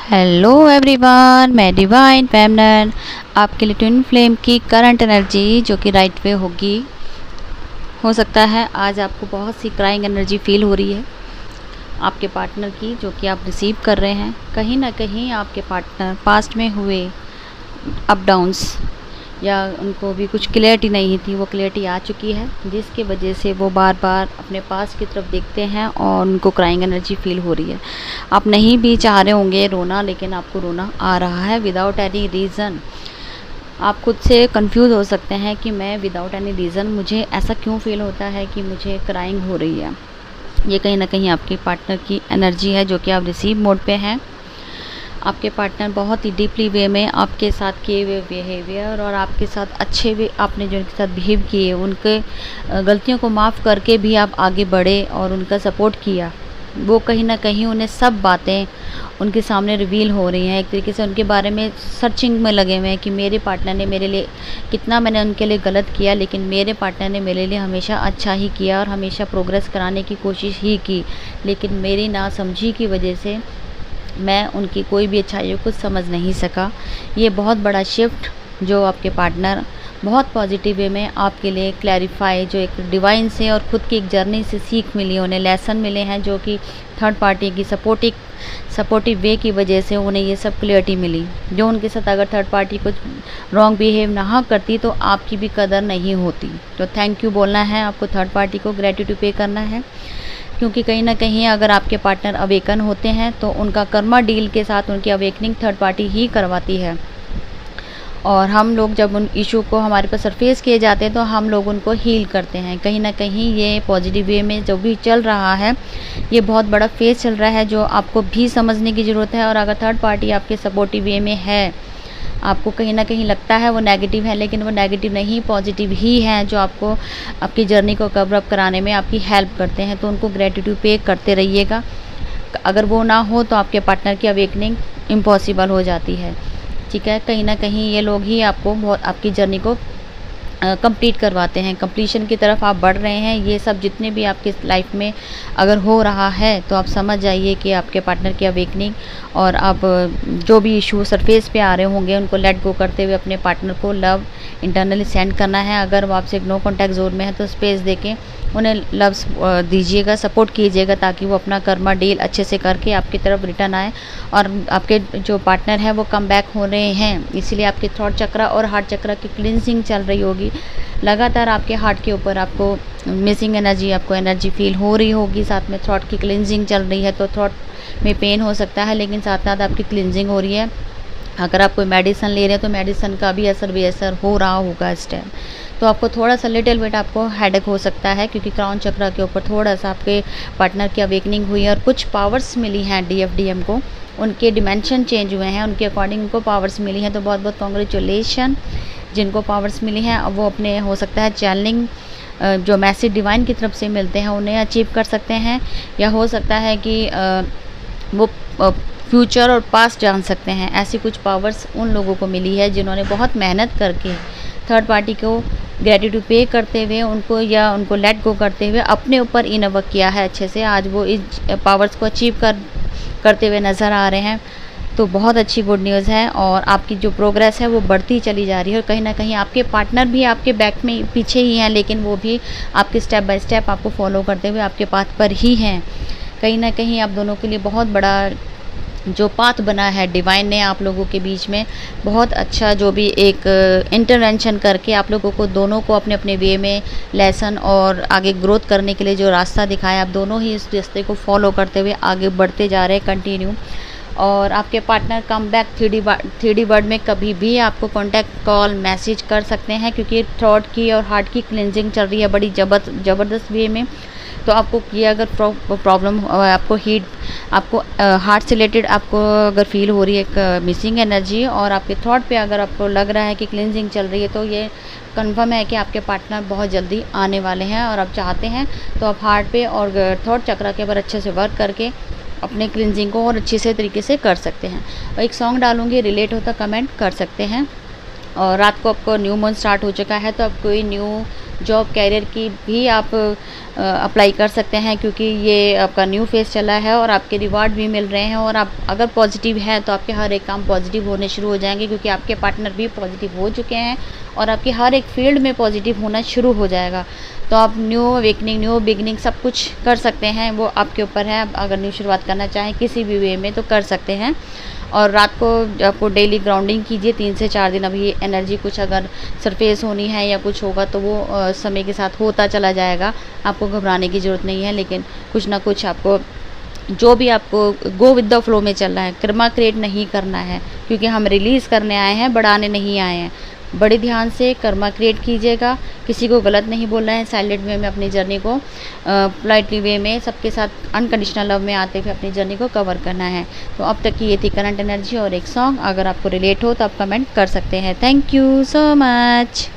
Hello everyone, मैं divine feminine आपके लिए ट्विन फ्लेम की करंट एनर्जी जो कि राइट वे होगी। हो सकता है आज आपको बहुत सी क्राइंग एनर्जी फील हो रही है आपके पार्टनर की, जो कि आप रिसीव कर रहे हैं। कहीं ना कहीं आपके पार्टनर पास्ट में हुए अप डाउन्स या उनको भी कुछ क्लियरिटी नहीं थी, वो क्लियरिटी आ चुकी है, जिसकी वजह से वो बार बार अपने पास की तरफ देखते हैं और उनको क्राइंग एनर्जी फील हो रही है। आप नहीं भी चाह रहे होंगे रोना, लेकिन आपको रोना आ रहा है विदाउट एनी रीज़न। आप खुद से कंफ्यूज हो सकते हैं कि मैं विदाउट एनी रीज़न मुझे ऐसा क्यों फील होता है कि मुझे क्राइंग हो रही है। ये कहीं ना कहीं आपके पार्टनर की एनर्जी है जो कि आप रिसीव मोड पे हैं। आपके पार्टनर बहुत ही डीपली वे में आपके साथ किए हुए बिहेवियर और आपके साथ अच्छे वे आपने जो उनके साथ बिहेव किए, उनके गलतियों को माफ़ करके भी आप आगे बढ़े और उनका सपोर्ट किया। वो कहीं ना कहीं उन्हें सब बातें उनके सामने रिवील हो रही हैं। एक तरीके से उनके बारे में सर्चिंग में लगे हुए हैं कि मेरे पार्टनर ने मेरे लिए कितना, मैंने उनके लिए गलत किया, लेकिन मेरे पार्टनर ने मेरे लिए हमेशा अच्छा ही किया और हमेशा प्रोग्रेस कराने की कोशिश ही की। लेकिन मेरी नासमझी की वजह से मैं उनकी कोई भी अच्छाइयों को समझ नहीं सका। ये बहुत बड़ा शिफ्ट जो आपके पार्टनर बहुत पॉजिटिव वे में आपके लिए क्लैरिफाई, जो एक डिवाइन से और ख़ुद की एक जर्नी से सीख मिली, उन्हें लेसन मिले हैं, जो कि थर्ड पार्टी की सपोर्टिव वे की वजह से उन्हें ये सब क्लियरिटी मिली। जो उनके साथ अगर थर्ड पार्टी कुछ रॉन्ग बिहेव ना करती तो आपकी भी कदर नहीं होती। तो थैंक यू बोलना है आपको, थर्ड पार्टी को ग्रेटिट्यूड पे करना है, क्योंकि कहीं ना कहीं अगर आपके पार्टनर अवेकन होते हैं तो उनका कर्मा डील के साथ उनकी अवेकनिंग थर्ड पार्टी ही करवाती है। और हम लोग जब उन इशू को हमारे पास सरफेस किए जाते हैं तो हम लोग उनको हील करते हैं। कहीं ना कहीं ये पॉजिटिव वे में जो भी चल रहा है, ये बहुत बड़ा फेज चल रहा है जो आपको भी समझने की ज़रूरत है। और अगर थर्ड पार्टी आपके सपोर्टिव वे में है, आपको कहीं ना कहीं लगता है वो नेगेटिव है, लेकिन वो नेगेटिव नहीं, पॉजिटिव ही है, जो आपको आपकी जर्नी को कवर अप कराने में आपकी हेल्प करते हैं। तो उनको ग्रेटिट्यूड पे करते रहिएगा। अगर वो ना हो तो आपके पार्टनर की अवेकनिंग इम्पॉसिबल हो जाती है। ठीक है, कहीं ना कहीं ये लोग ही आपको बहुत आपकी जर्नी को कंप्लीट करवाते हैं, कंप्लीशन की तरफ आप बढ़ रहे हैं। ये सब जितने भी आपके लाइफ में अगर हो रहा है तो आप समझ जाइए कि आपके पार्टनर की अवेकनिंग, और आप जो भी इशू सरफेस पे आ रहे होंगे उनको लेट गो करते हुए अपने पार्टनर को लव इंटरनली सेंड करना है। अगर वो आपसे नो कॉन्टैक्ट जोन में है तो स्पेस देके उन्हें लव दीजिएगा, सपोर्ट कीजिएगा, ताकि वो अपना कर्मा डील अच्छे से करके आपकी तरफ रिटर्न आए। और आपके जो पार्टनर है वो कम बैक हो रहे हैं, इसीलिए आपके थ्रॉट चक्रा और हार्ट चक्रा की क्लिनजिंग चल रही होगी। लगातार आपके हार्ट के ऊपर आपको मिसिंग एनर्जी, आपको एनर्जी फील हो रही होगी, साथ में थ्रॉट की क्लिनजिंग चल रही है। तो थ्रॉट में पेन हो सकता है, लेकिन साथ साथ आपकी क्लिनजिंग हो रही है। अगर आप कोई मेडिसिन ले रहे हैं तो मेडिसिन का भी असर बेअसर हो रहा होगा इस टाइम। तो आपको थोड़ा सा लिटिल बिट आपको हेडेक हो सकता है, क्योंकि क्राउन चक्रा के ऊपर थोड़ा सा आपके पार्टनर की अवेकनिंग हुई है और कुछ पावर्स मिली हैं DFDM को, उनके डिमेंशन चेंज हुए हैं, उनके अकॉर्डिंग उनको पावर्स मिली हैं। तो बहुत बहुत कॉन्ग्रेचुलेशन जिनको पावर्स मिली हैं। अब वो अपने हो सकता है चैनलिंग जो मैसेज डिवाइन की तरफ से मिलते हैं उन्हें अचीव कर सकते हैं, या हो सकता है कि वो फ्यूचर और पास्ट जान सकते हैं। ऐसी कुछ पावर्स उन लोगों को मिली है जिन्होंने बहुत मेहनत करके थर्ड पार्टी को ग्रेटिट्यूड पे करते हुए उनको लेट गो करते हुए अपने ऊपर इनवर्क किया है अच्छे से। आज वो इस पावर्स को अचीव करते हुए नज़र आ रहे हैं। तो बहुत अच्छी गुड न्यूज़ है, और आपकी जो प्रोग्रेस है वो बढ़ती चली जा रही है। और कहीं ना कहीं आपके पार्टनर भी आपके बैक में पीछे ही हैं, लेकिन वो भी आपके स्टेप बाय स्टेप आपको फॉलो करते हुए आपके पाथ पर ही हैं। कहीं ना कहीं आप दोनों के लिए बहुत बड़ा जो पाथ बना है डिवाइन ने आप लोगों के बीच में, बहुत अच्छा जो भी एक इंटरवेंशन करके आप लोगों को दोनों को अपने अपने वे में लेसन और आगे ग्रोथ करने के लिए जो रास्ता दिखाया, आप दोनों ही इस रास्ते को फॉलो करते हुए आगे बढ़ते जा रहे हैं कंटिन्यू। और आपके partner come back 3D word में कभी भी आपको कांटेक्ट कॉल मैसेज कर सकते हैं, क्योंकि थ्रॉट की और हार्ट की क्लिनजिंग चल रही है बड़ी ज़बरदस्त वे में। तो आपको ये अगर प्रॉब्लम आपको हार्ट से रिलेटेड आपको अगर फील हो रही है एक मिसिंग एनर्जी, और आपके थॉट पे अगर आपको लग रहा है कि क्लिनजिंग चल रही है, तो ये कंफर्म है कि आपके पार्टनर बहुत जल्दी आने वाले हैं। और आप चाहते हैं तो आप हार्ट पे और थॉट चक्रा के ऊपर अच्छे से वर्क करके अपने क्लिनजिंग को और अच्छे से तरीके से कर सकते हैं। और एक सॉन्ग डालूंगी, रिलेट होता कमेंट कर सकते हैं। और रात को आपको न्यू मंथ स्टार्ट हो चुका है, तो आप कोई न्यू जॉब कैरियर की भी आप अप्लाई कर सकते हैं, क्योंकि ये आपका न्यू फेज़ चला है और आपके रिवार्ड भी मिल रहे हैं। और आप अगर पॉजिटिव हैं तो आपके हर एक काम पॉजिटिव होने शुरू हो जाएंगे, क्योंकि आपके पार्टनर भी पॉजिटिव हो चुके हैं और आपकी हर एक फील्ड में पॉजिटिव होना शुरू हो जाएगा। तो आप न्यू अवेकनिंग, न्यू बिगनिंग सब कुछ कर सकते हैं, वो आपके ऊपर है। आप अगर न्यू शुरुआत करना चाहें किसी भी वे में तो कर सकते हैं। और रात को आपको डेली ग्राउंडिंग कीजिए 3 से 4 दिन। अभी एनर्जी कुछ अगर सरफेस होनी है या कुछ होगा तो वो समय के साथ होता चला जाएगा, आपको घबराने की ज़रूरत नहीं है। लेकिन कुछ ना कुछ आपको, जो भी आपको गो विद द फ्लो में चलना है, कर्मा क्रिएट नहीं करना है, क्योंकि हम रिलीज़ करने आए हैं, बढ़ाने नहीं आए हैं। बड़े ध्यान से कर्मा क्रिएट कीजिएगा, किसी को गलत नहीं बोलना है, साइलेंट वे में अपनी जर्नी को पोलाइटली वे में सबके साथ अनकंडीशनल लव में आते हुए अपनी जर्नी को कवर करना है। तो अब तक की ये थी करंट एनर्जी और एक सॉन्ग। अगर आपको रिलेट हो तो आप कमेंट कर सकते हैं। Thank you so much.